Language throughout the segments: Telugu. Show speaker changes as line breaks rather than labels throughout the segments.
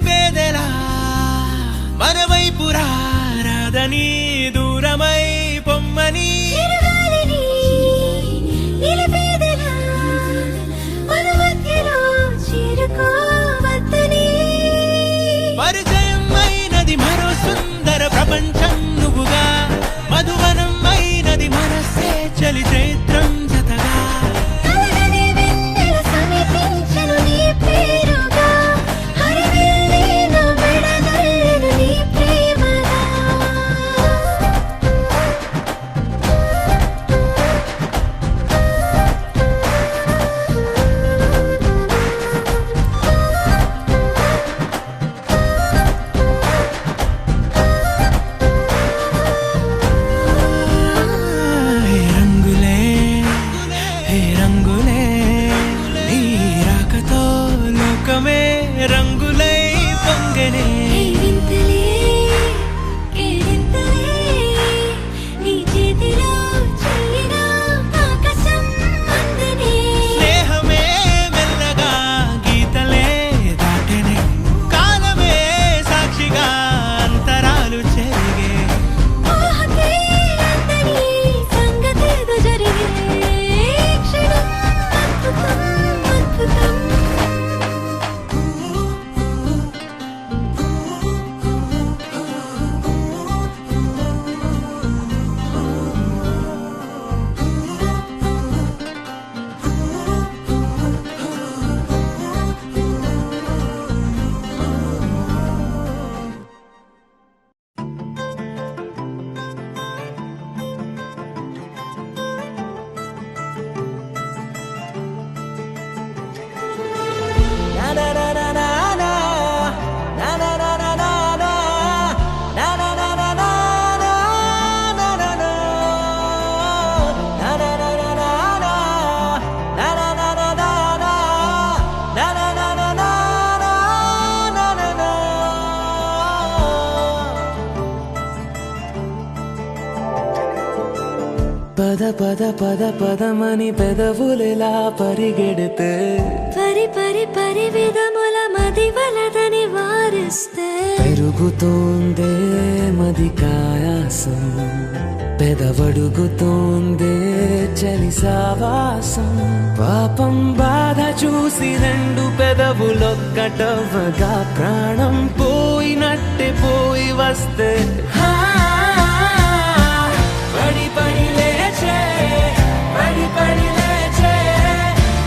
నిలిపేదెలా మనవైపు రాదని దూరమై పొమ్మని పరిచయం అయినది మరో సుందర ప్రపంచం నువ్వుగా మధువనం అయినది మనసే చలి చైత్రం జతగా రంగులై పొంగనే స్నేహమే మెల్లగా గీతలే దాటనే కాలమే సాక్షిగా అంతరాలు చెరిగే పద పద పద పదమని పెదవులెలా పరిగెడితే
పరి పరి పరి విధముల మది వలదని వారిస్తే
పెరుగుతోందే మది కాయాసం పెదవడుగుతోందే చలి సావాసం పాపం బాధ చూసి రెండు పెదవులొక్కటవ్వగా ప్రాణం పోయినట్టే పోయి వస్తే పడి పడి లేచే పడి పడి లేచే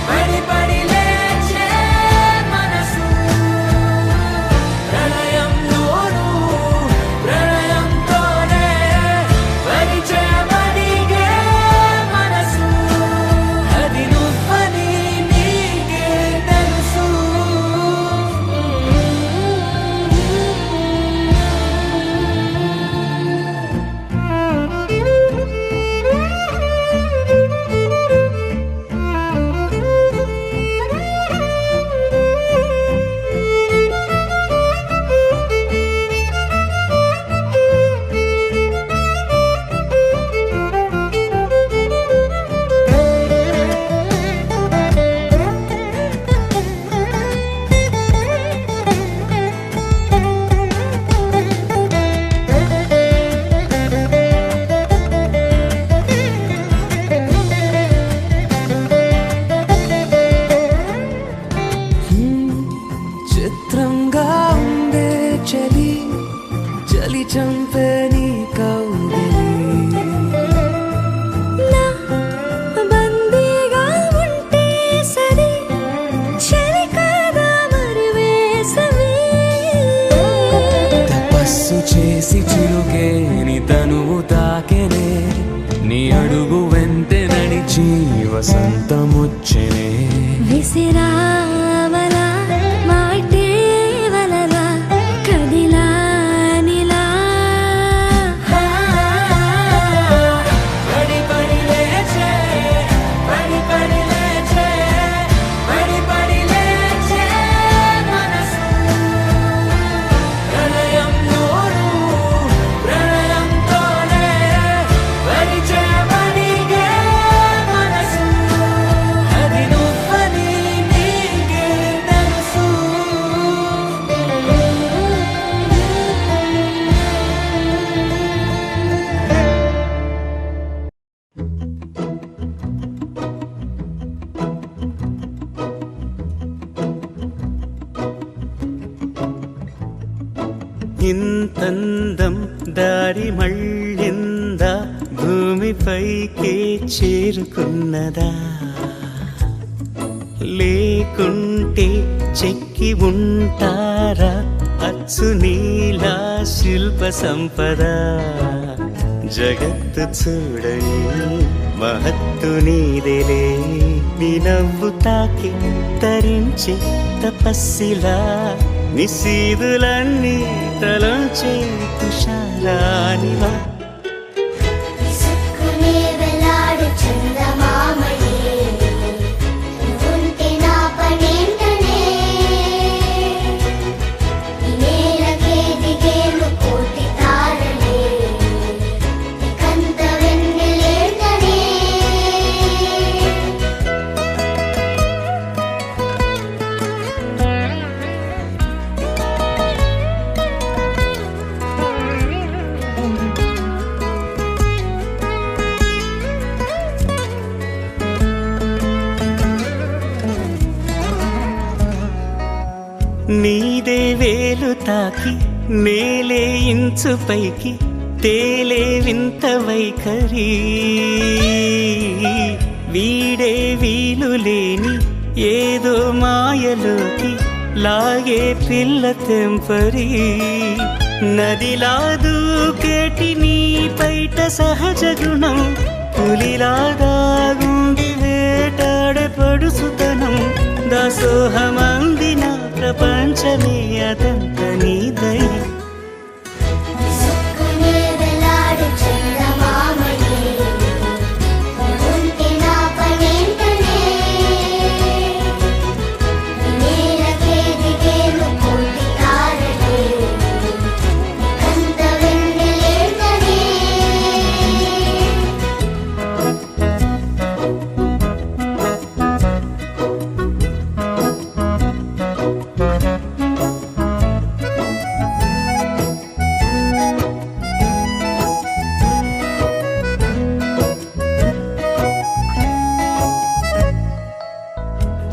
పడి పడి లేచే మనసు ప్రళయంలోను ప్రళయంతోనే పరిచయమడిగే మనసు అది నువ్వని నీకే తెలుసు చిత్రంగా ఉందే చలి చలి చంపే నీ కౌగిలి
నా బందీగా ఉంటే సరి చలి కాదా మరి వేసవి
తపస్సు చేసి చిలుకేని తనువు తాకెనే నీ అడుగు వెంటే నడిచి వసంతముచ్చెనే
విసిరావలా మాటే వలలా కదిలా నిలా
పడి పడి లేచే పడి పడి లేచే పడి పడి లేచే మనసు ప్రళయంలోను ప్రళయంతోనే పరిచయమడిగే మనసు అది నువ్వని నీకే
ఇంతందం దారి మళ్ళిందా భూమిపైకే చేరుకున్నదా లేకుంటే చెక్కి ఉంటారా అచ్చు నీలా శిల్ప సంపద జగత్తు చూడని మహత్తు నీదేలే నీ నవ్వు తాకి తరించి తపస్సిలా నిశీదులన్నీ తలంచే తుషారానివా నీదే వేలు తాకి నేలే ఇంచు పైకి తేలే వింత వైఖరి వీడే వీలు లేని ఏదో మాయలోకి లాగే పిల్ల తెంపరి నదిలా దూకేటి నీ పైట సహజ గుణం పులిలాదాగుండి వేటాడే పడుసుతనం దాసోహమందిన ప్రపంచమే అదంత నీ దయ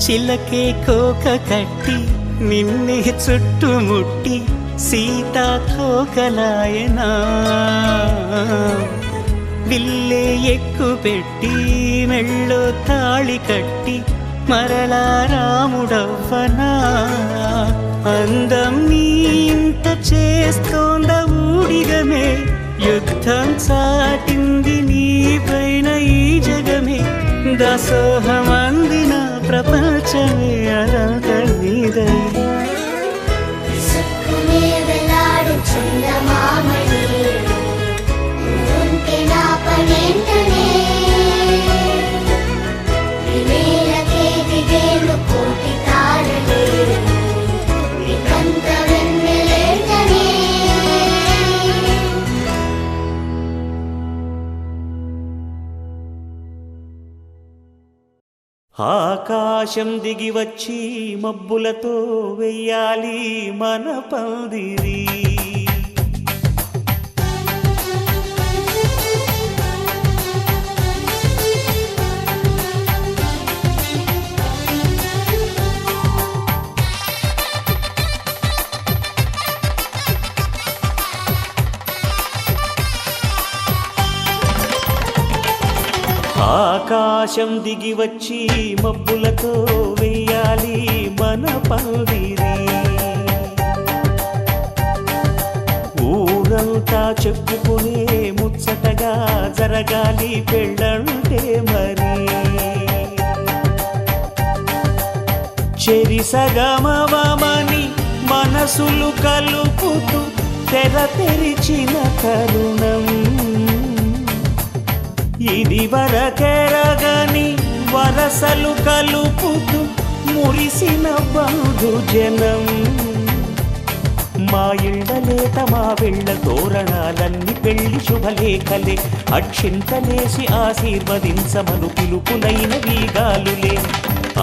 చిలకే కోక కట్టి నిన్నే చుట్టుముట్టి సీతాకోకలాయనా విల్లే ఎక్కు పెట్టి మెళ్ళో తాళి కట్టి మరలా రాముడవ్వనా అందం నీ ఇంత చేస్తోంద ఊడిగమే యుద్ధం చాటింది నీ పైన ఈ జగమే దాసోహమందిన ప్రపంచమే అదంత నీదై ఆకాశం దిగి వచ్చి మబ్బులతో వెయ్యాలి మన పందిరి ఆకాశం దిగి వచ్చి మబ్బులతో వెయ్యాలి మన పందిరి ఊరంతా చెప్పుకునే ముచ్చటగా జరగాలి పెళ్ళంటే మరి చెరిసగమవమని మనసులు కలుపుతూ తెర తెరిచిన తరుణం ఇది వరకెరగని వరసలు కలుపుతూ మురిసిన బంధు జనం మా ఇళ్ళలేత మా వెళ్ళ తోరణాలన్నీ పెళ్లి శుభలేఖలే అక్షింతలేసి ఆశీర్వదించమను పిలుపులైన వీగాలులే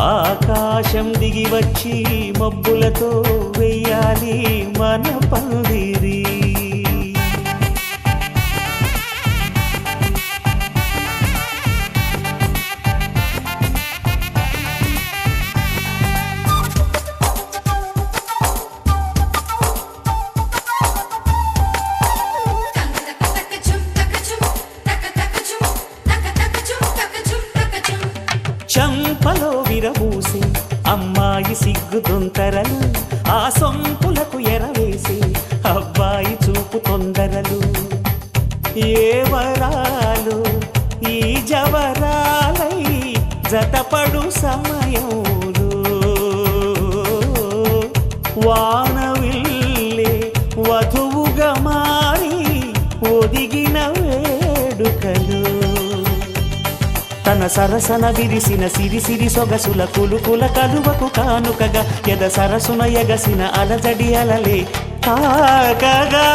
ఆకాశం దిగి వచ్చి మబ్బులతో వెయ్యాలి మన పందిరి జతపడు సమయంలో వానవిల్లే వధువుగా మారి ఒదిగిన వేడుకలు తన సరసన విరిసిన సిరిసిరి సొగసుల కులుకుల కలువకు కానుకగా ఎద సరసున ఎగసిన అలజడి అలలే తాకగా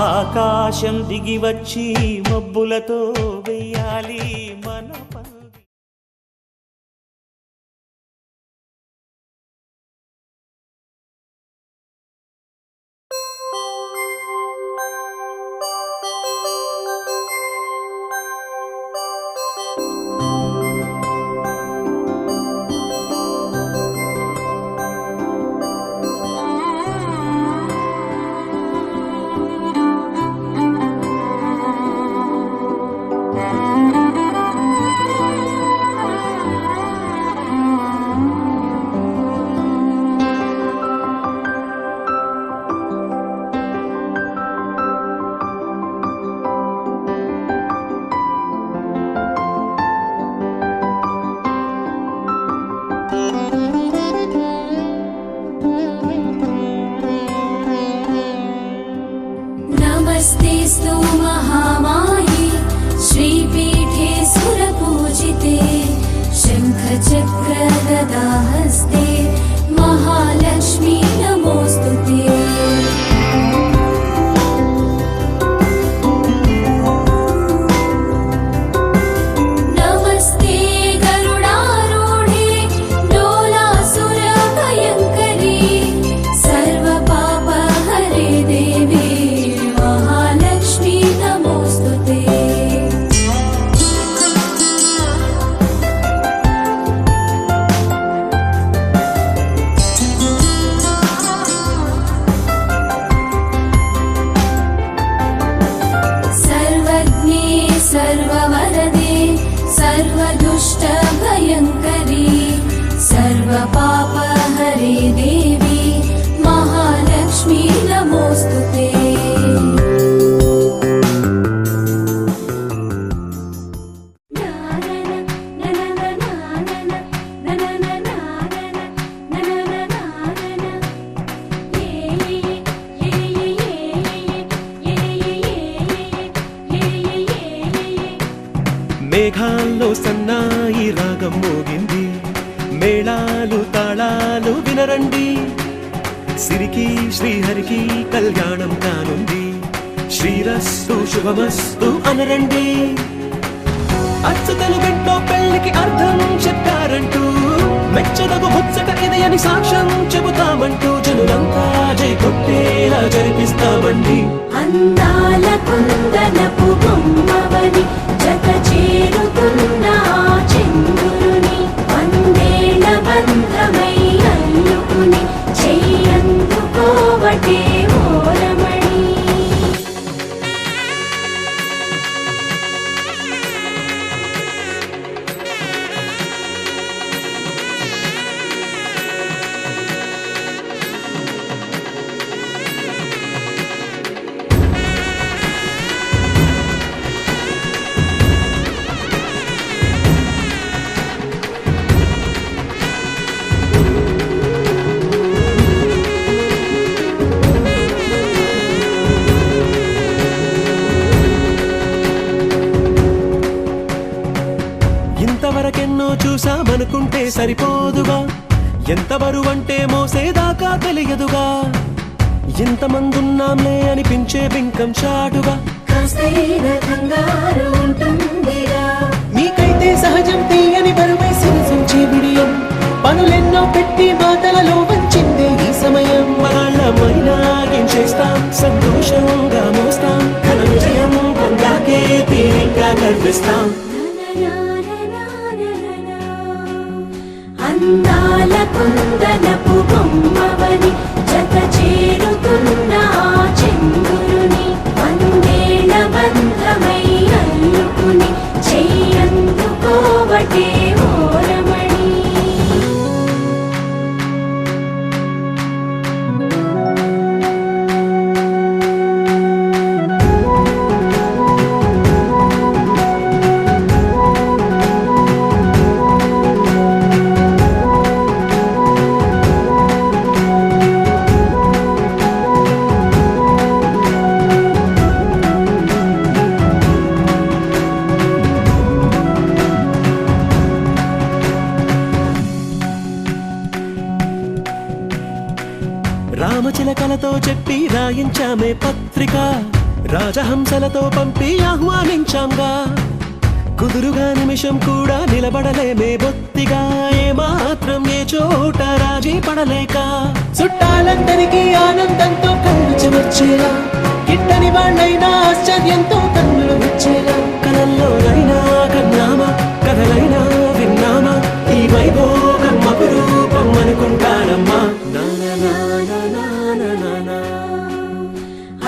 ఆకాశం దిగి వచ్చి మబ్బులతో వెయ్యాలి మన
नमस्तेस्तु महामाये श्रीपीठे सुरपूजिते शङ्खचक्र गदाहस्ते महालक्ष्मी नमोऽस्तुते नमस्ते गरुडारूढे डोलासुरभयङ्करी सर्वपापहरे देवी महालक्ष्मी नमोऽस्तुते सर्वज्ञे सर्ववरदे सर्वदुष्टभयङ्करी सर्वपापहरे देवी महालक्ष्मी नमोऽस्तुते
మేఘాల్లో సన్నాయి రాగం మోగింది మేళాలు తాళాలు వినరండి సిరికి శ్రీహరికి కళ్యాణం కానుంది శ్రీరస్తు శుభమస్తు అనరండి అచ్చతలు గంటో పెళ్లికి అర్థం చెప్పారంటూ మెచ్చదగు ముచ్చట ఇది అని సాక్ష్యం చెబుతామంటూ జనులంతా జై కొట్టేలా జరిపిస్తామండి
అందాల కుందనపు బొమ్మవని జత చేరుతున్న ఆ చంద్రుని వందేళ్ల బంధమై అల్లుకుని చెయ్యందుకోవటే ఓరమణి
ఇంతవరకెన్నో చూసామనుకుంటే సరిపోదుగా ఎంత బరువంటే మోసేదాకా తెలియదుగా ఇంతమందున్నాంలే అనిపించే బింకం చాటుగా
కాస్తైనా కంగారు ఉంటుందిరా
మీకైతే సహజం తీయని బరువై సిరిసించే బిడియం పనులెన్నో పెట్టి మాటలలో వంచిందే ఈ సమయం వాళ్ళమైనా ఏం చేస్తాం సంతోషంగా మోస్తాం ఘన విజయం పొందాకే తీరిగ్గా గర్విస్తాం
అందాల కుందనపు బొమ్మవని జత చేరుతున్న ఆ చంద్రుని వందేళ్ల బంధమై అల్లుకుని చెయ్యందుకోవటే ఓరమణి
రాతలతో చెప్పి రాయించామే పత్రిక, రాజహంసలతో పంపి ఆహ్వానించాంగా. కుదురుగా నిమిషం కూడా నిలబడలేమే బొత్తిగా, ఏ మాత్రం ఏ చోట రాజీ పడలేక. చుట్టాలందరికీ ఆనందంతో కళ్ళు చెమర్చేలా, గిట్టని వాళ్ళైనా ఆశ్చర్యంతో కన్నులు వచ్చేలా. కలల్లోనైనా కన్నామా, కథలైనా విన్నామా, ఈ వైభోగం అపురూపం అనుకుంటానమ్మా.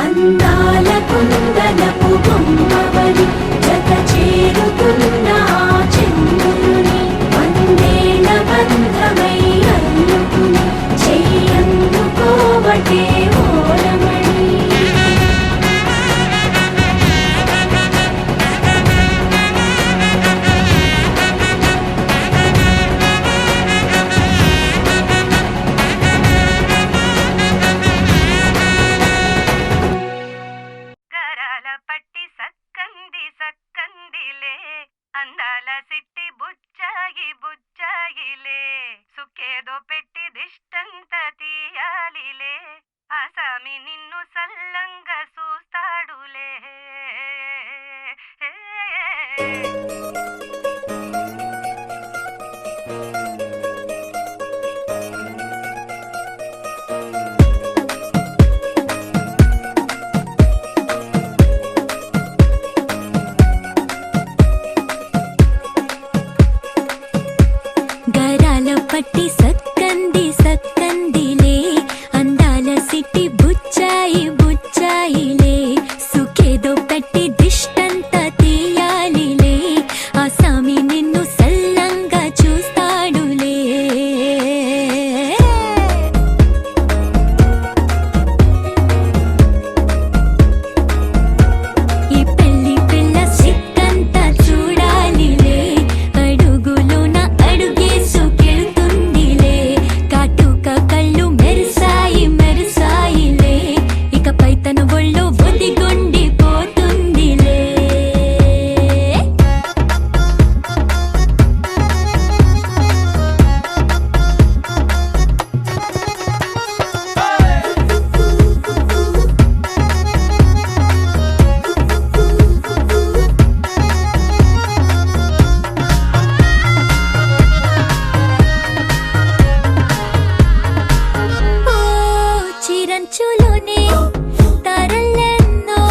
అందాల కుందనపు బొమ్మవని జత చేరుతున్న ఆ చంద్రుని, వందేళ్ల బంధమై అల్లుకుని చెయ్యందుకోవటే ఓరమణి.
గరాల పట్టి సక్కంది సక్కందిలే, అందాల సిట్టి బుచ్చాయి బుచ్చాయిలే, సుక్కేదో పెట్టి దిష్టంత తీయాలిలే, ఆసామి నిన్ను సల్లంగా చూస్తాడులే.
గరాల పట్టి సక్కంది సక్కందిలే, అందాల సిట్టి బుచ్చాయి బుచ్చాయిలే, సుఖేదో పెట్టి దిష్టంత తీయాలిలే, ఆ సామి నిన్ను సల్లంగా చూస్తాడులే. ఈ పెళ్లి పిల్ల సిక్కంతా చూడాలిలే, అడుగులోన అడుగేసుకెళ్తుందిలే, కాటుక కళ్ళు మెరిసాయి మెరిసాయిలే, ఇకపై తన ఒళ్ళో ఒదిగొండిపోతుందిలే. ఓ చిరంచులోనే తారలెన్నో,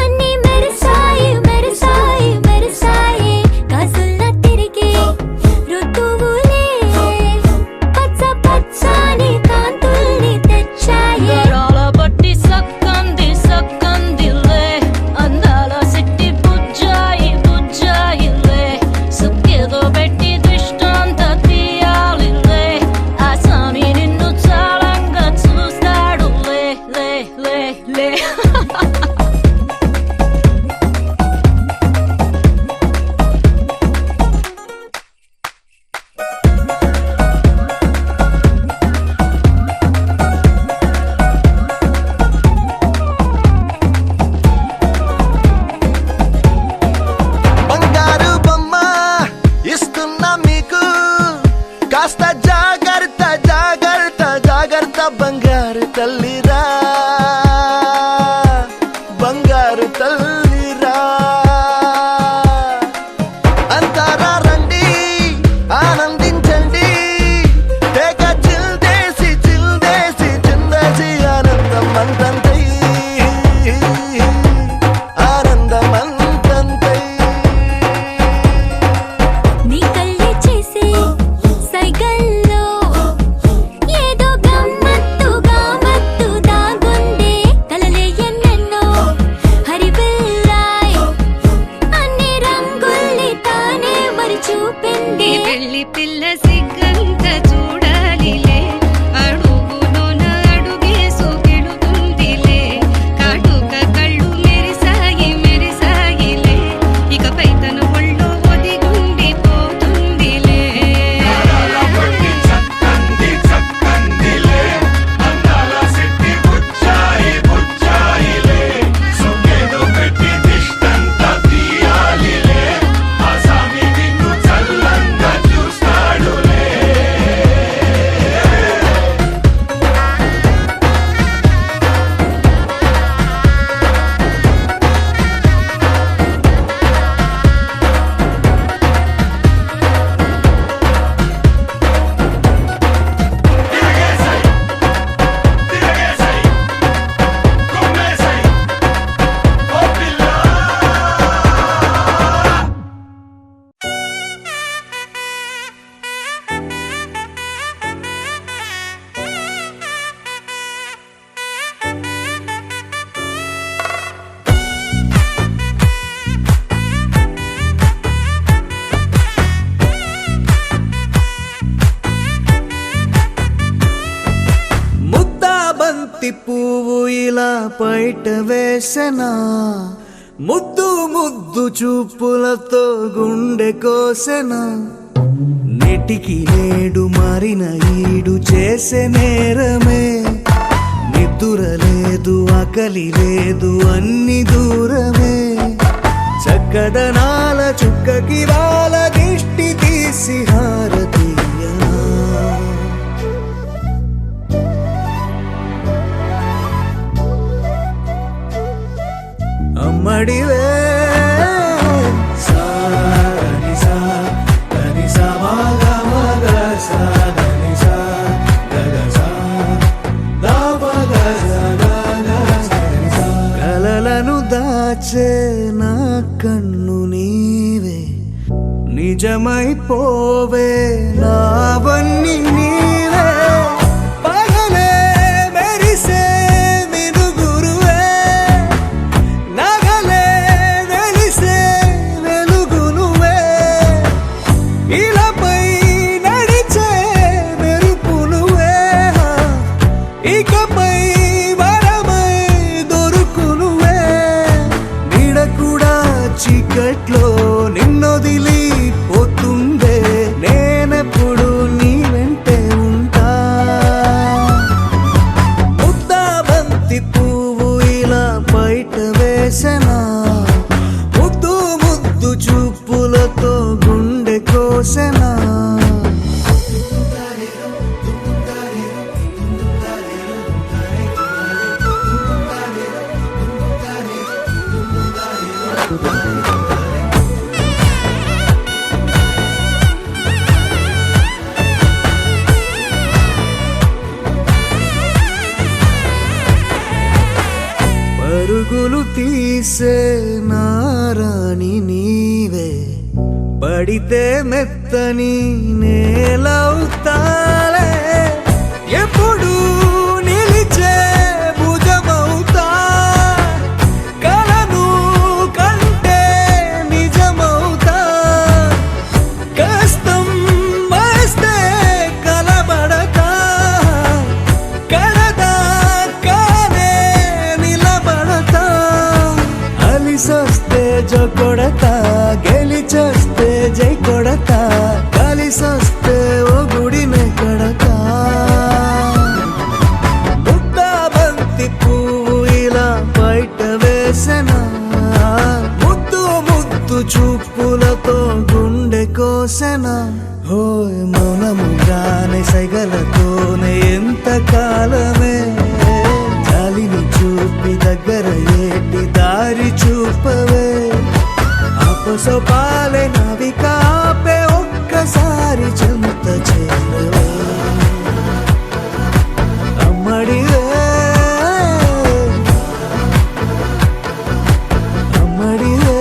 అన్నీ మెరిసాయి మెరిసాయి మెరిసాయి, కాసుల్లా తిరిగే ఋతువులే, పచ్చ పచ్చని కాంతుల్ని తెచ్చాయి.
గరాల పట్టి సక్కంది సక్కందిలే, అందాల సిట్టి బుజ్జాయి బుజ్జాయిలే, సుక్కేదో పెట్టి దిష్టంత తీయాలిలే, ఆ సామి నిన్ను చాలంగా చూస్తాడులే. లే లే లే
బంగారు బొమ్మ ఇస్తున్నా మీకు, కాస్త జాగ్రత్త జాగ్రత్త జాగ్రత్త, బంగారు తల్లిరా బంగారు తల్లిరా. అంతారా రండి ఆనందించండి, తెగ చిల్దేసి చిల్దేసి చిందేసి, ఆనందం అంతంతై ఆనందం అంతంతై.
నీ కళ్ళే చేసే సైగల్లో ఏదో గమ్మత్తుగా మత్తు దాగుందే, కలలే ఎన్నెన్నో హరిబిల్లు
బయట వేసెనా ముద్దు ముద్దు చూపులతో గుండె కోసెనా నెటికి నేడు మారిన ఈడు చేసే నేరమే నిద్దుర లేదు ఆకలి లేదు అన్ని దూరమే చక్కదనాల చుక్కకి వాళ్ళ దిష్టి తీసి హారతీయనా అమ్మడివే కలలను దాచే నా కన్ను నీవే నిజమైపోవే నావన్నీ నీవే పగలే మెరిసే మినుగురువే నగలే వెలిసే వెలుగునువే ఇలాపై నడిచే మెరుపునువే ఇకపై వరమై దొరుకునువే నీడ కూడా చీకట్లో నిన్నొదిలి పోతుందే నేనెప్పుడు నీ వెంటే ఉంటా ముద్దా బంతి పువ్వు ఇలా బయట వేసెనా ముద్దు ముద్దు చూపులతో గుండె కోసెనా పరుగులు తీసే నారాణి నీవే పడితే మెత్తని నేలవుతాలే ఎప్పుడు నిలిచే భుజమవుతా కలను కంటే నిజమవుతా కష్టం వస్తే కలబడతా కడదాకానే నిలబడతా అలిసొస్తే జో కొడతా గెలిచొస్తే జై కొడతా కలిసొస్తే ఓ గుడినే కడతా ముద్దా బంతి పువ్వు ఇలా బయట వేసెనా ముద్దు ముద్దు చూపులతో గుండె కోసెనా హోయ్ మౌనముగానే సైగలతోనే ఎంత కాలమే జాలిని చూపి దగ్గర ఏటి దారి చూపవే ఆపసోపాలే నావికాపే ఒక్కసారి చెంత చేరవే అమ్మడివే అమ్మడివే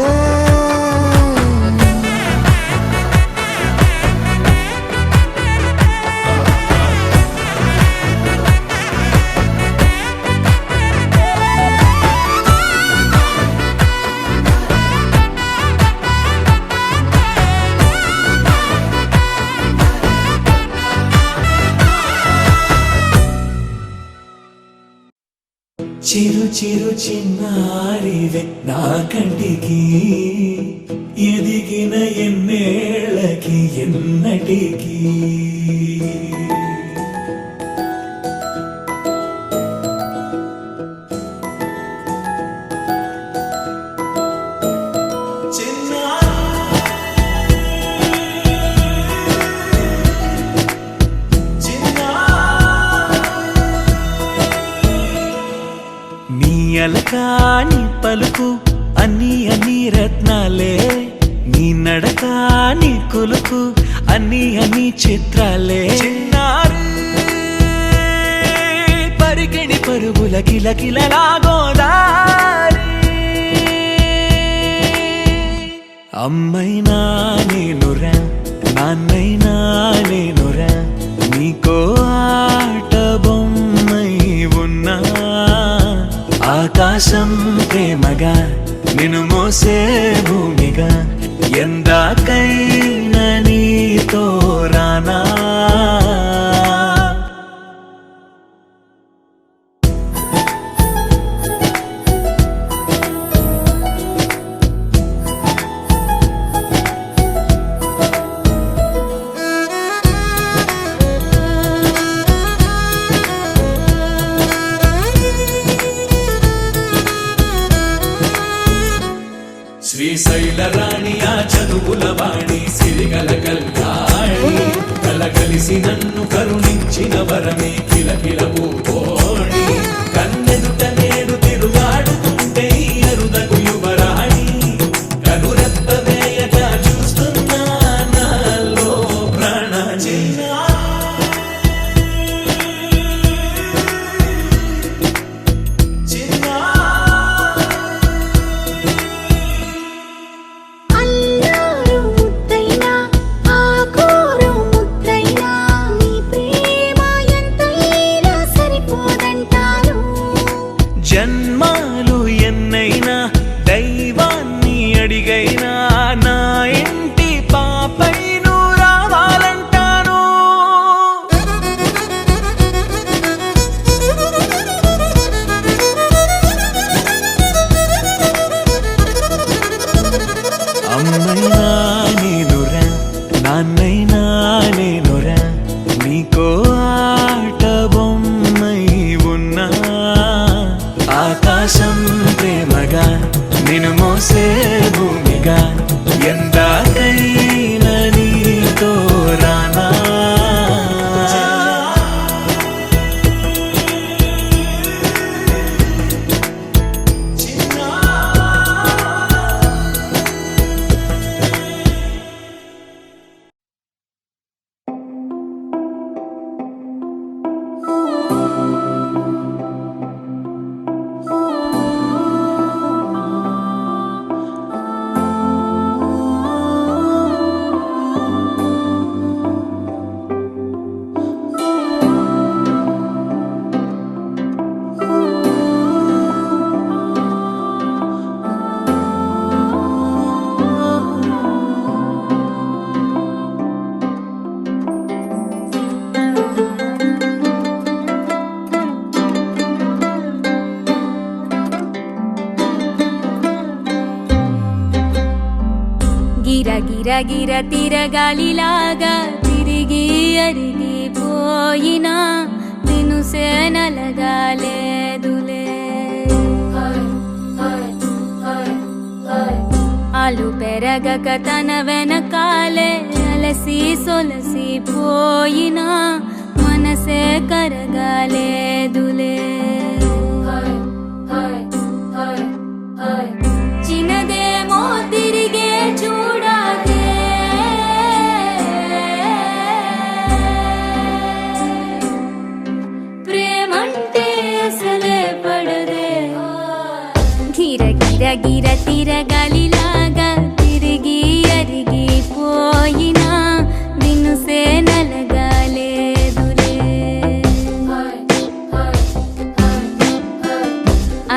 చిరు చిరు చిన్నారివే నా కంటికి ఎదిగిన ఎన్నేళ్ళకి ఎన్నటికి నీ అలకా నీ పలుకు అన్ని అన్ని రత్నాలే నీ నడక నీ కొలుకు అన్ని అన్ని చిత్రాలే చిన్నారు పరికిణి పరుగుల కిలకిలలా గోదారి అమ్మైనా నేనురా నాన్నైనా నేనురా నీకో ఆట బొమ్మై ఉన్నా ఆకాశం ప్రేమగా నిన్ను మోసే భూమిగా ఎందాకైనా నీతో రానా శ్రీశైల రాణి ఆ చదువుల వాణి సిరిగల కళ్యాణి కలగలిసి నన్ను కరుణించిన వరమే కిలకిల పూకోణి కన్నెదుట నేడు తిరుగాడుతుంటే అరుదగు యువరాణి కనురెప్ప వేయక చూస్తున్నా నాలో ప్రాణ
అల్లారు ముద్దైనా ఆకూరు ముద్దైనా నీ ప్రేమ ఎంతైనా సరిపోదంటారు.
జన్మాలు ఎన్నైనా దైవాన్ని అడిగైనా నా ఇంటి పాపై నువ్వు రావాలంటాను. అమ్మైనా నేనురా నాన్నైనా నేనురా నీకో ఆట బొమ్మై ఉన్నా ఆకాశం ప్రేమగా నిన్ను మోసే భూమిగా ఎందాకైనా నీతో రానా
గిర గిర గిర తిరగాలిలాగా తిరిగి అరిగిపోయినా దినుసే నలగాలేదులే. ఆలు పెరగక తన వెనకాలే అలసి సొలసి పోయినా మనసే కరగాలేదులే. చిన్నదేమో తిరిగే చూడాలే ప్రేమంటే అసలే పడదే. గిర గిర గిర తిరగాలిలాగా తిరిగి అరిగిపోయినా దినుసే నలగాలేదులే.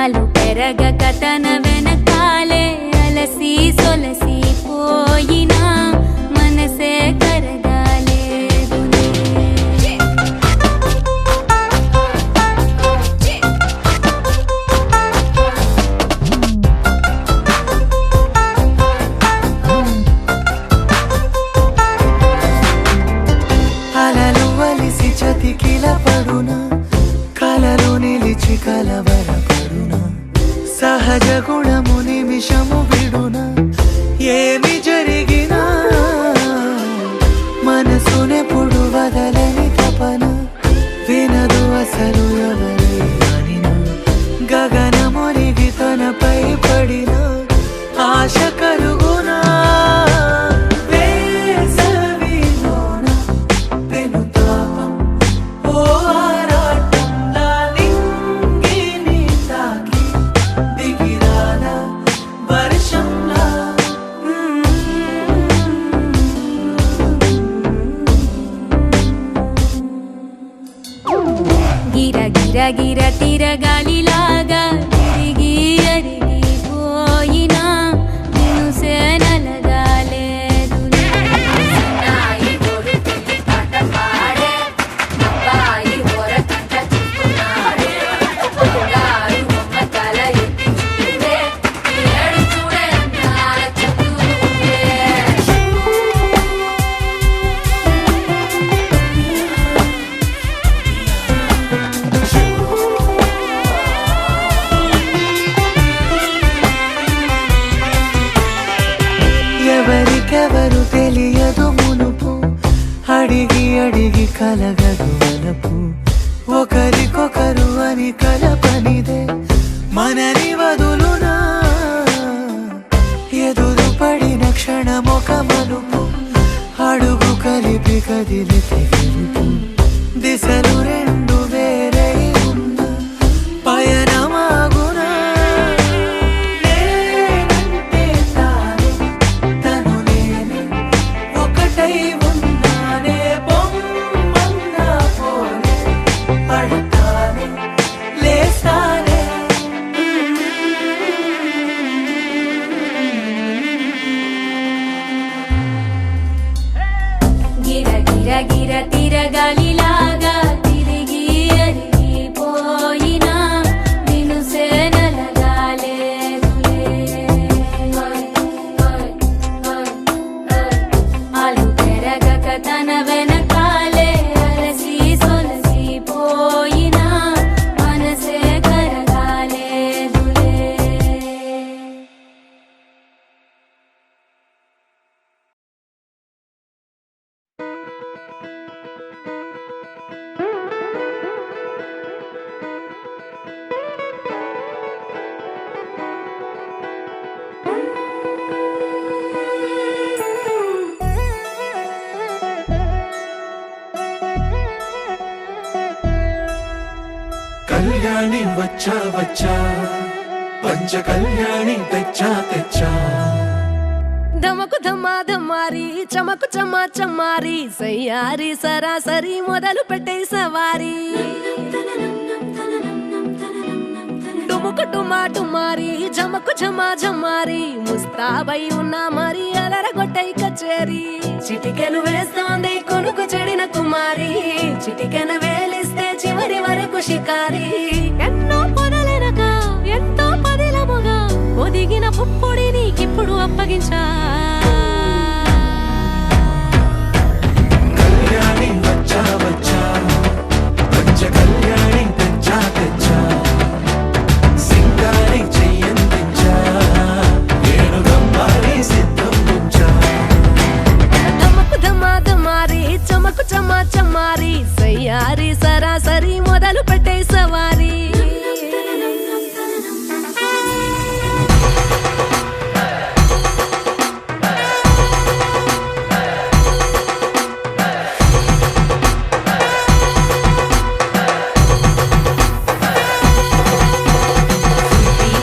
ఆలు పెరగక తన వెనకాలే అలసి సొలసి పోయినా మనసే కరగాలేదులే.
అలలు వలిసి చతికిల పడునా కలలు నిలిచి కలవరపడునా సహజ గుణము నిమిషము విడునా ఏమి జరిగినా అడిగి అడిగి కలగదు వలపు ఒకరికొకరు అని కలపనిదే మనని వదులునా ఎదురు పడిన క్షణమొక మలుపు అడుగు కలిపి కదిలితే గెలుపు దిశలు రెండు వేరే ఉన్న పయనమాగునా నేనంటే తానే తను నేనే ఒకటై ఉన్నానే బొమ్మన్నా పోనే పడతానే లేస్తానే
గిర గిర గిర తిరగాలిలాగా తిరిగి అరిగిపోయినా దినుసే నలగాలేదులే అలు పెరగక తన వెనకాలే అలసి సొలసిపోయినా మనసే కరగాలేదులే
కళ్యాణి వచ్చా వచ్చా పంచ కళ్యాణి తెచ్చా తెచ్చా
ధమకు ధమా ధమారి చమకు చమా చమారి సయ్యారి సరాసరి మొదలు పెట్టే సవారీ డుముకు డుమా డుమారి జమకు ఝమా ఝమారి ముస్తాబై ఉన్నా మరి అలరగొట్టై కచేరి చిటికెను వేస్తోంది కొనుకు చెడిన కుమారి చిటికెను వేలిస్తే చివరి వరకు షికారి ఎన్నో పొదలెనక ఎంతో పదిలముగా ఒదిగిన పుప్పొడి నీకిప్పుడు అప్పగించా
కళ్యాణి వచ్చా వచ్చా పంచ కళ్యాణి తెచ్చా తెచ్చా సింగారి చెయ్యందించా ఏనుగమ్మారి సిద్ధం ఉంచా
ధమకు ధమా ధమారి చమకు చమా చమారి సయ్యారి సరాసరి మొదలు పెట్టే సవారీ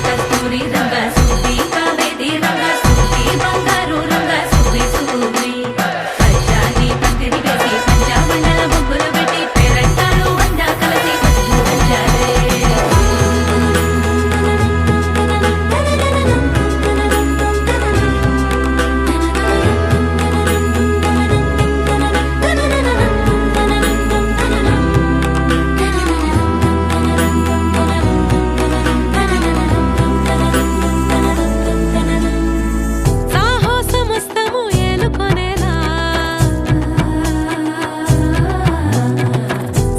కస్తూరి రంగ సుబ్బి కావేరి రంగ సుబ్బి బంగారు రంగ సుబ్బి సుబ్బి పచ్చాని పందిరి వేసి పంచామండల ముగ్గులు పెట్టి పేరంటాలు అందా కలిసి పసుపు పంచాలే
సాహసమస్తము ఏలుకొనేలా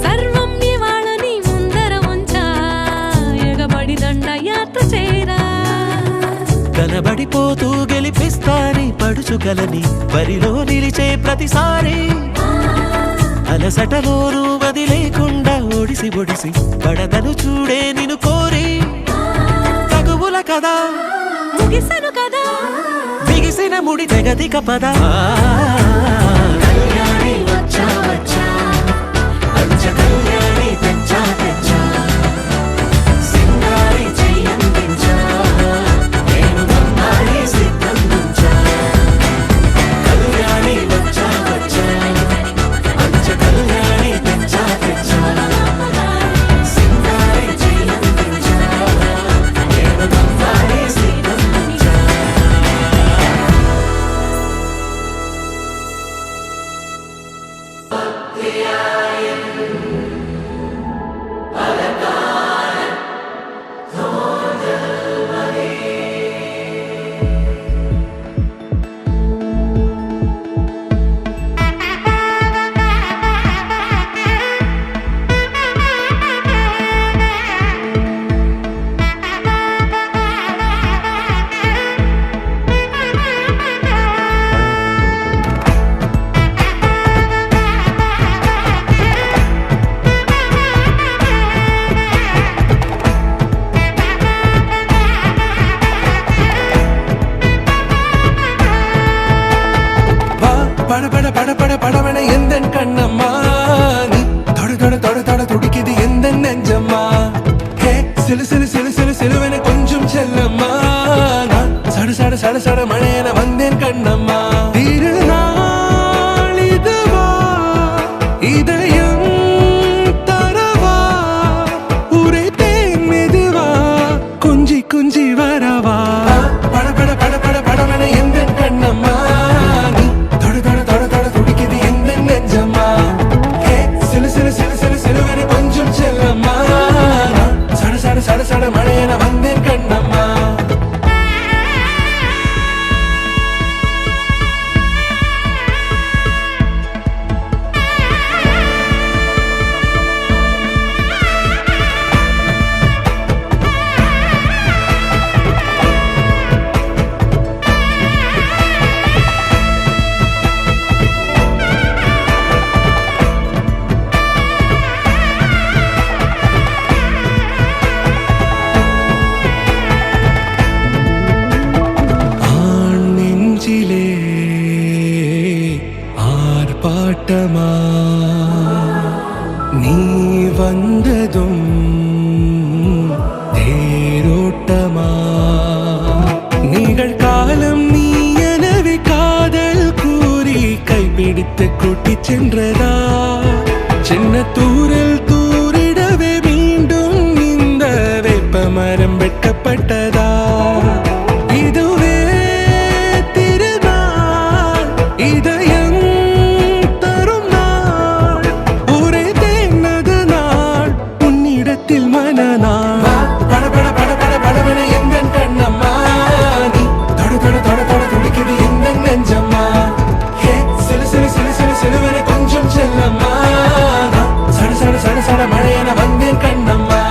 సర్వం ఇవాళని ముందర ఉంచా ఎగబడి దండయాత్ర చేరా
కలబడిపోతూ గెలిపిస్తాని పడుచుకలని బరిలో నిలిచే ప్రతిసారి అలసటలోనూ వదిలేకుండా ఒడిసి ఒడిసి పడదను చూడే నిన్ను కోరి తగువుల కదా
ముగిసను కదా
బిగిసిన ముడి తెగదిక పద కళ్యాణి వచ్చా వచ్చా పంచ కళ్యాణి తెచ్చా తెచ్చా సింగారి చెయ్యందించా ఏనుగమ్మారి సిద్ధం ఉంచా కళ్యాణి వచ్చా వచ్చా పంచ కళ్యాణి తెచ్చా తెచ్చా సింగారి చెయ్యందించా ఏనుగమ్మారి సిద్ధం ఉంచా பட பட பட படவன எந்த கண்ணம்மா நீ தொட தொட தொட தொட துடிக்குது எந்த நெஞ்சம்மா ஹே சிலு சிலு சிலு சிலு சிலுவன கொஞ்சம் செல்லம்மா நான் சட சட சட சட மழையன வந்தேன் கண்ணம்மா திருநாள் இதுவா இதயம் தரவா உரைத்தேன் மெதுவா குஞ்சி குஞ்சி வரவா பட பட பட பட படவன எந்த கண்ணம்மா நீ தொட தொட தொட தொட துடிக்குது எந்த நெஞ்சம்மா ஹே சிலு சிலு சிலு சிலு சிலுவன கொஞ்சம் செல்லம்மா நான் சட சட சட சட மழையன வந்தேன் கண்ணம்மா ஆர்ப்பாட்டமா நீ வந்ததும் தேரோட்டமா நிகழ்காலம் நீ எனவே காதல் கூறி கைப்பிடித்து கூட்டிச் சென்றதா சின்ன தூரல் தூரிடவே மீண்டும் இந்த வேப்ப மரம் வெட்டப்பட்டதா இதுவே திருநாள் இதயம் தரும் நாள் ஒரே தேனது நாள் உன்னிடத்தில் மனநாள் பட பட பட பட படவன எந்த கண்ணம்மா நீ தொட தொட தொட தொட துடிக்குது எந்த நெஞ்சம்மா ஹே சிலு சிலு சிலு சிலு சிலுவன கொஞ்சம் செல்லம்மா நான் சட சட சட சட மழையன வந்தேன் கண்ணம்மா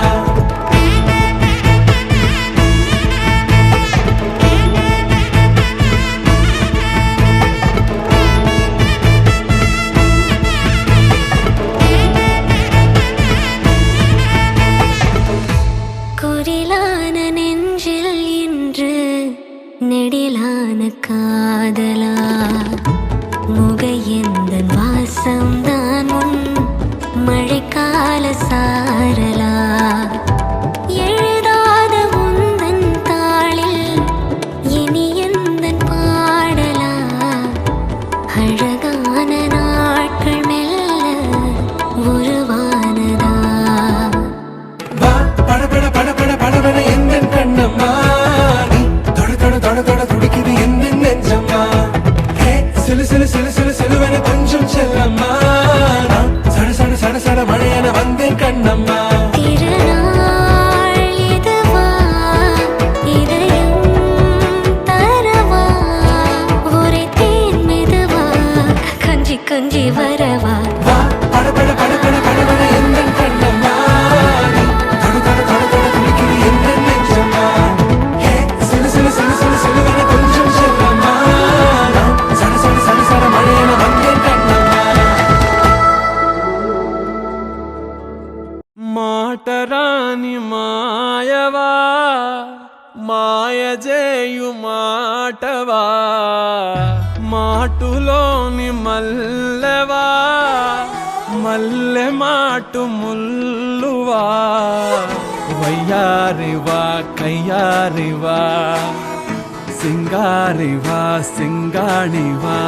குரிலான நெஞ்சில் இன்று நெடிலான காதலா முக எந்த வாசம்தான் உன் மழைக்கால சாரலா எழுதாத உந்தன் தாளில் இனி எந்தன் பாடலா அழகான நாட்கள் மெல்ல உருவானதா
வா பட பட பட பட படவன எந்த கண்ணம்மா நீ தொட தொட தொட தொட துடிக்குது எந்த நெஞ்சம்மா ஹே சிலு சிலு சிலு சிலு சிலுவன கொஞ்சம் செல்லம்மா நான் சட சட சட சட மழையன வந்தேன் கண்ணம்மா
திருநாள் இதுவா இதயம் தரவா ஒரே தேன் மெதுவா கஞ்சி கஞ்சி வரவா
வா பட பட பட பட படவன எந்த கண்ணம்மா நீ தொட தொட தொட தொட துடிக்குது எந்த நெஞ்சம்மா ஹே சிலு சிலு சிலு சிலு சிலுவன கொஞ்சம் செல்லம்மா நான் சட சட சட சட மழையன வந்தேன் கண்ணம்மா మాటరాని మాయవా మాయ చేయు మాటవా మాటులోని మల్లెవా మల్లె మాటు ముల్లువా వయ్యారివా కయ్యారివా సింగారివా సింగాణివా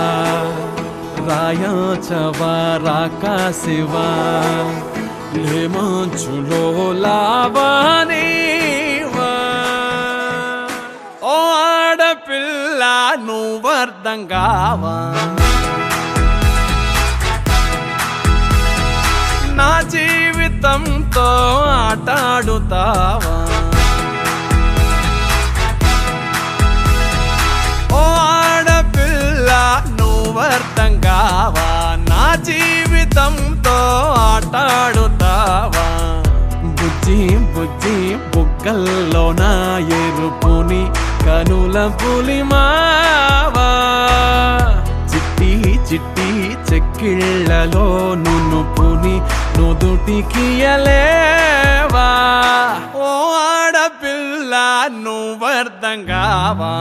రాయాచవా రాకాశివా లేమంచులో లావానీవా ఓ ఆడపిల్ల నువ్వర్థం కావా నా జీవితంతో ఆటాడుతావా ఓ ఆడపిల్ల నువ్వర్థం కావా నా జీవితంతో ఆటాడుతావా బుజ్జి బుజ్జి బుగ్గల్లో నా ఎరుపుని కనుల పులిమావా చిట్టి చిట్టి చెక్కిళ్ళలో నునుపుని నుదుటికియలేవా ఓ ఆడపిల్ల నువ్వర్థం కావా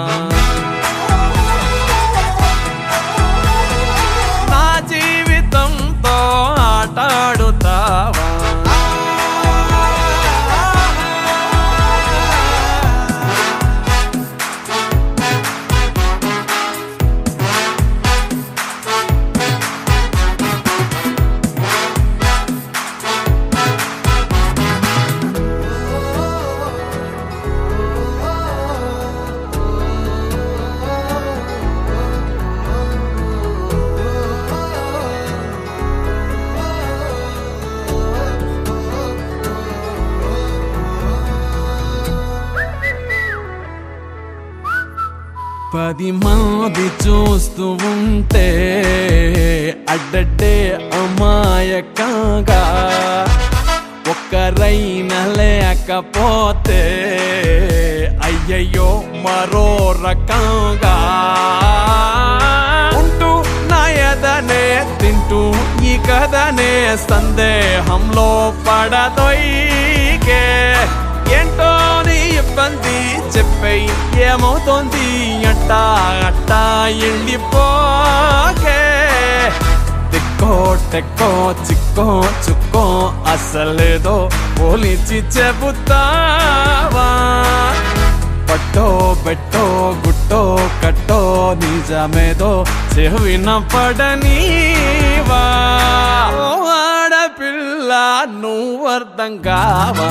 10 మంది చూస్తూ ఉంటే అడ్డడ్డే అమాయకంగా ఒక్కరైనా లేకపోతే అయ్యయ్యో మరో రకంగా ఉంటూ నాయదనే తింటూ ఈ కథనే సందేహంలో పడదొయ్యే ఏంటో నీ ఇబ్బంది చెప్పై ఏమవుతోంది అట్టా అట్టా ఎండిపోకే తిక్కో టెక్కో చిక్కో చుక్కో అసలేదో పోలిచి చెబుతావా పట్టో బెట్టో గుట్టో కట్టో నిజమేదో చెవిన పడనీవా ఓ ఆడపిల్ల నువ్వు అర్థం కావా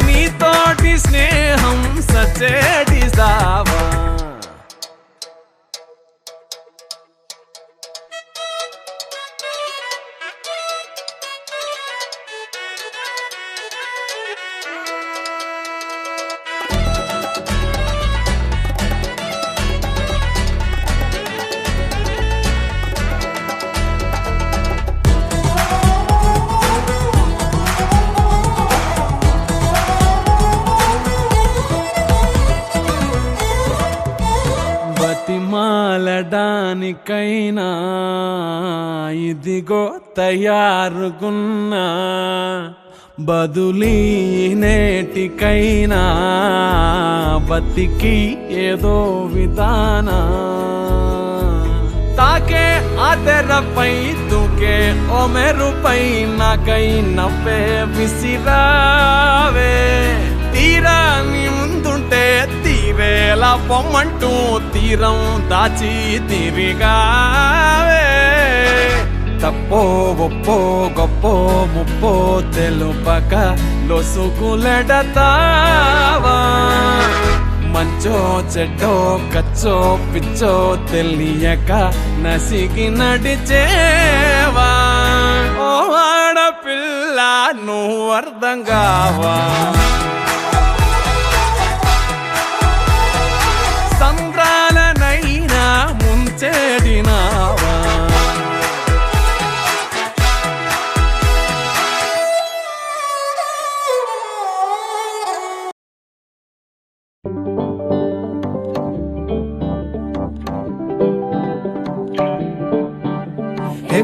నీతోటి స్నేహం సచేటి సావా బతిమాలడానికైనా ఇదిగో తయారుగున్నా బదులీ నేటికైనా బతికి ఏదో విధానా తాకే ఆదరపై తూకే ఓ మెరుపై నాకై నవ్వే విసిరావే తీరా నీ ముందుంటే తీరేలా పొమ్మంటూ తీరం దాచి తిరిగావే తప్పో ఒప్పో గొప్పో ముప్పో తెలుపక లొసుకులెడతావా మంచో చెడ్డో కచ్చో పిచ్చో తెలియక నసిగి నడిచేవా ఓ ఆడపిల్ల నువ్వు అర్థం కావా సంద్రాలనైనా ముంచెడినావా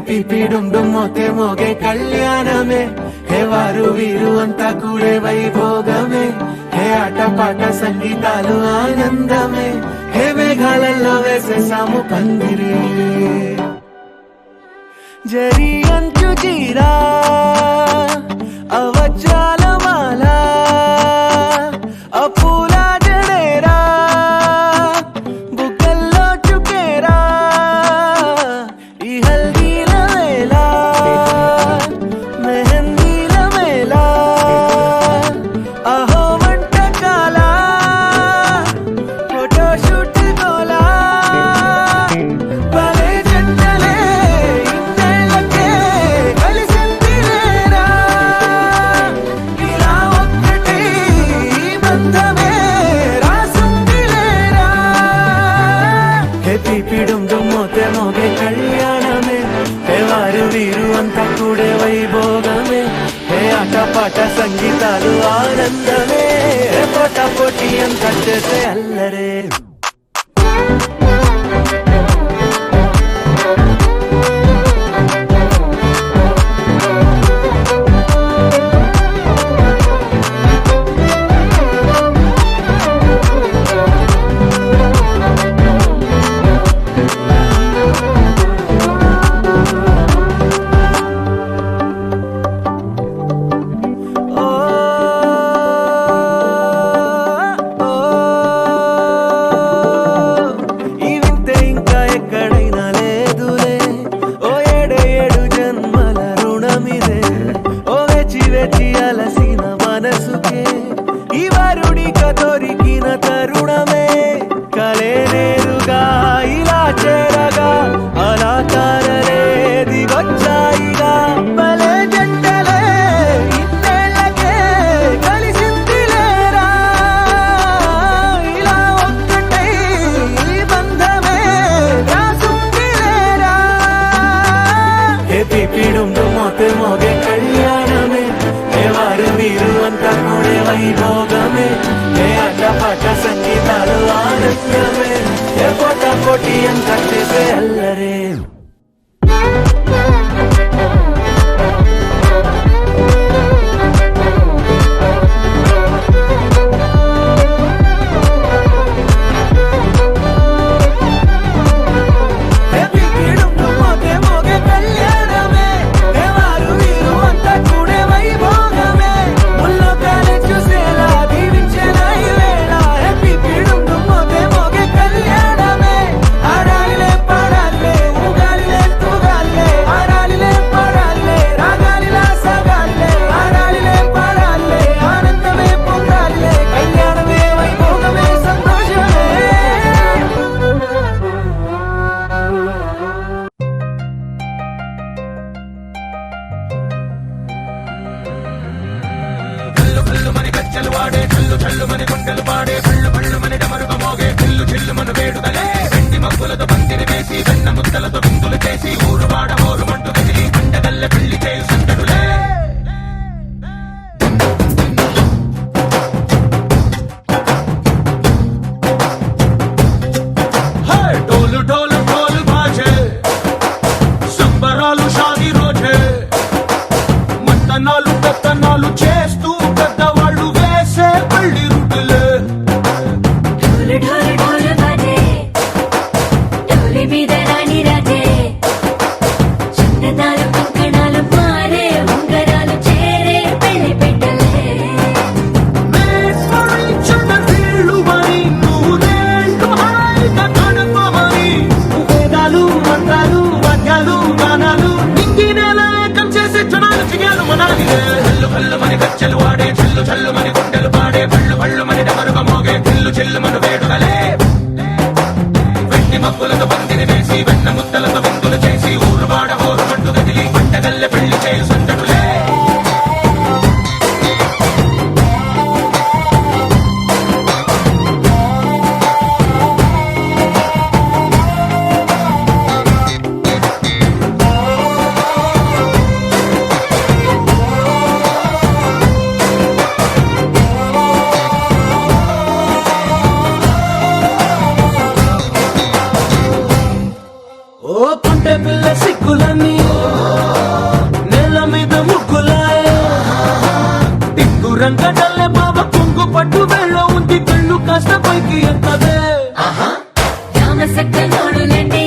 పిపిడుం మోతే మోగే కళ్యాణమే హే వారు వీరు అంతా కూడే వైభోగమే హే ఆటపాట సంగీతాలు ఆనందమే హే మేఘాలలో వేసేసాము పందిరి జరి అంచు చీరా అవజ్రాల మాల అపూల జడేరా బుగ్గల్లో చుకేరా ఈ హల్దీల వేళ మెహందీల మేళ అహో వంటకాల ఫోటోషూట్ గోలా భలే జంటలే ఇన్నేళ్ళకే కలిసింది లేరా ఇలా ఒక్కటే ఈ బంధమే రాసుంది లేరా హే పిపిడుం మోతే మోగే కళ్యాణమే హే వారు వీరు అంతా కూడే వైభోగమే హే ఆటపాట సంగీతాలు ఆనందమే హే పోటా పోటీ అంతా చేసే అల్లరే ఈ వింతే ఇంకా ఎక్కడైనా లేదులే ఓ ఏడు జన్మల రుణమిదే ఓ వేచి వేచి అలసిన మనసుకే ఈ వరుడిక దొరికిన తరుణమే కలే నేరుగా ఇలా చేరగా అలా తారలే దిగొచ్చాయిగా భలే జంటలే ఇన్నేళ్ళకే కలిసింది లేరా పట్టు వెళ్ళ ఉంది కళ్ళు కాస్త పైకి ఎత్తదే
రామసక్క నోడులండి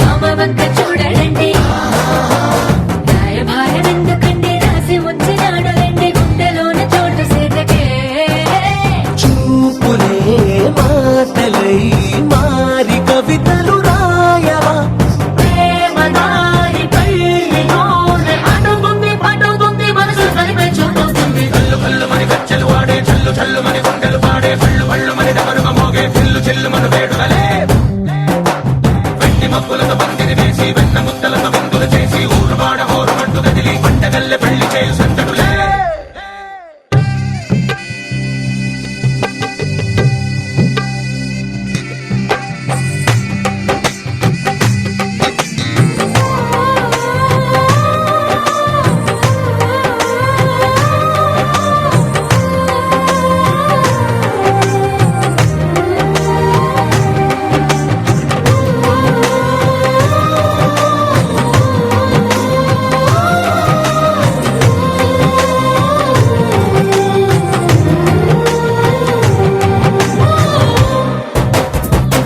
రామవంక చూడలండి రాయభారం ఎందుకండి రాసి ఉంచినాడులండి గుండెలోన చోటు సేదకే
చూపులే మాటలై మారి కవితలు రాయవా
ప్రేమదారి పల్లిలోనే అడుగుంది పడుగుంది మనసు కలిపే చూస్తుంది
కళ్ళు కళ్ళు మని గజ్జలు వాడే చల్లు చల్లు మని గుండెలు పాడే పళ్ళు పళ్ళు మని డమరుగ మోగే చిల్లు చిల్లు మన వేడుకలే వెండి మబ్బులతో పందిరి వేసి వెన్న ముద్దలతో విందులు చేసి ఊరు వాడ హోరు మట్టు కదిలి పంటగల్లె పెళ్లి చేయు సందడులే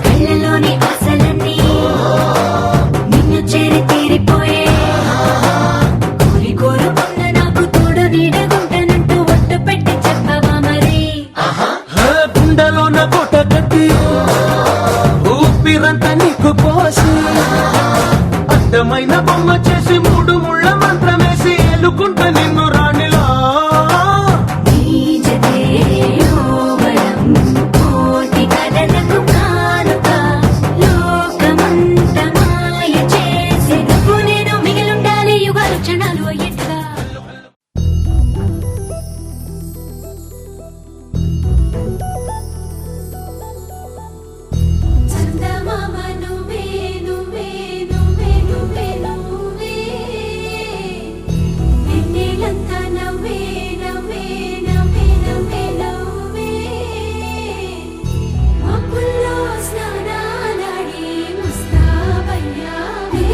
కళ్ళలోని ఆశలన్నీ నిన్ను చేరి తీరిపోయే కోరి కోరుకున్న నాకు తోడు నీడగుంటానంటూ ఒట్టు పెట్టి చెప్పవా మరి
గుండెలోన కోట కట్టి ఊపిరంతా నీకు పోసి అడ్డమైన బొమ్మ చేసి మూడు ముళ్ళ మంత్రమేసి ఎలుకుంటా నిన్ను రాణిలా
నీజతే యోవరం కోటి కలలకు కానుక లోకమంత మాయ చేసి నువ్వు నేను మిగిలుండాలి యుగాలు క్షణాలు అయ్యేట్టుగా చందమామ నువ్వే నువ్వే నువ్వే నువ్వే నువ్వే వెన్నెలంతా నవ్వే నవ్వే నవ్వే నవ్వే నవ్వే మబ్బుల్లో స్నానాలాడి ముస్తాబయ్యావే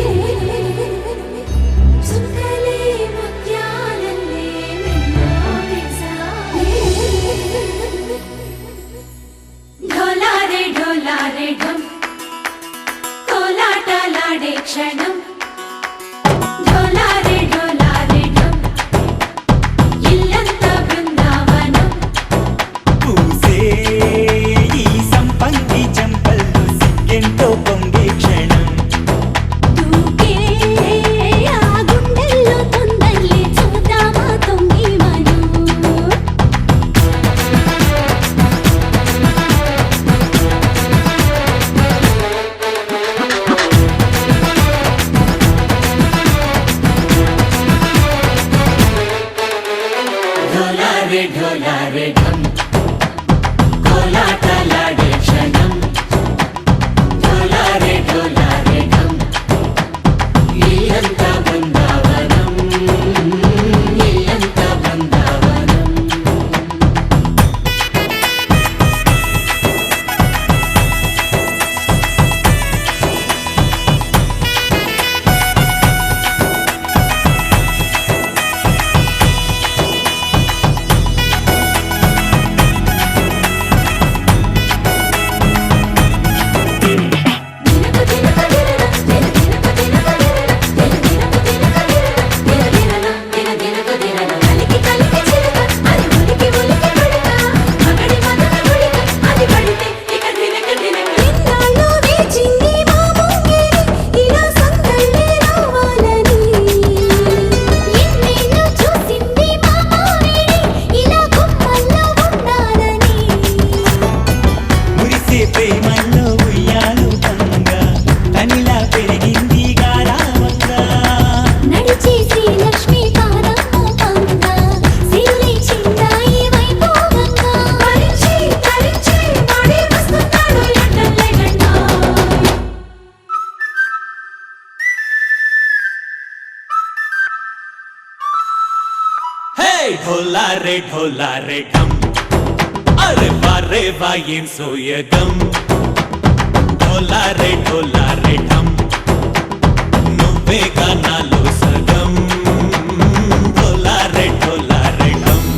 చుక్కలే ముత్యాలల్లే వెన్నవేశావే ఢోలారే ఢోలారే ఢమ్ కోలాటలాడే క్షణం ఢోలారే ఢోలారే ఢమ్ ఇల్లంతా బృందావనం
పూసే ఈ సంపంగి చంపల్లో సిగ్గెంతో పొంగే క్షణం
దూకే ఆ గుండెల్లో తొందరలే చూద్దామా తొంగి మనం ఢోలారే ఢోలారే ఢమ్ కోలాటలాడే క్షణం ఢోలారే ఢోలారే ఢమ్ ఇల్లంతా బృందావనం ఇల్లంతా బృందావనం
మురిసే ప్రేమల్లో ఉయ్యాలు పంగా తనిలా పెరిగింది గారావంగా
నడిచే శ్రీలక్ష్మి పాదము పంగ సిరి చిందాయి వైభోగంగా పరిచి పరిచి పడి వస్తున్నాడు లండన్ లెగండా
హే ఢోలారే ఢోలారే ఢమ్ అరే వారే వాయేం సోయగం ఢోలారే ఢోలారే ఢమ్ నువ్వే గానాలో సగం ఢోలారే ఢోలారే ఢమ్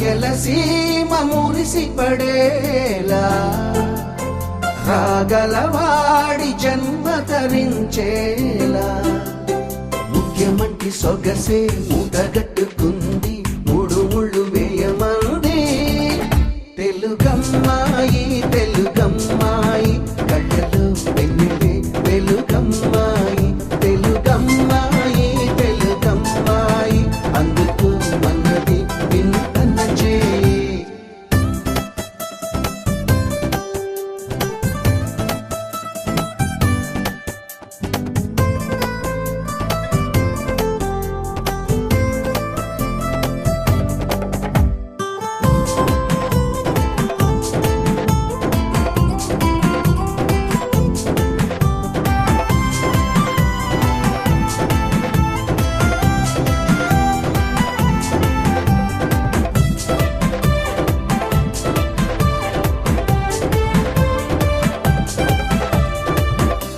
రాయలసీమ మురిసి పడేలా రాగలవాడి జన్మ తరించేలా ముఖ్యమంటి సొగసే మూటగట్టుకుంది మూడు ముళ్ళు వేయమంది తెలుగమ్మాయి తెలుగమ్మాయి కళ్ళలో వెన్నెలే వెలుగమ్మాయి తెలుగమ్మాయి తెలుగమ్మాయి అందుకు మన్నది వింతన చేయి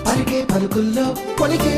పలికే పలుకుల్లో కొలికే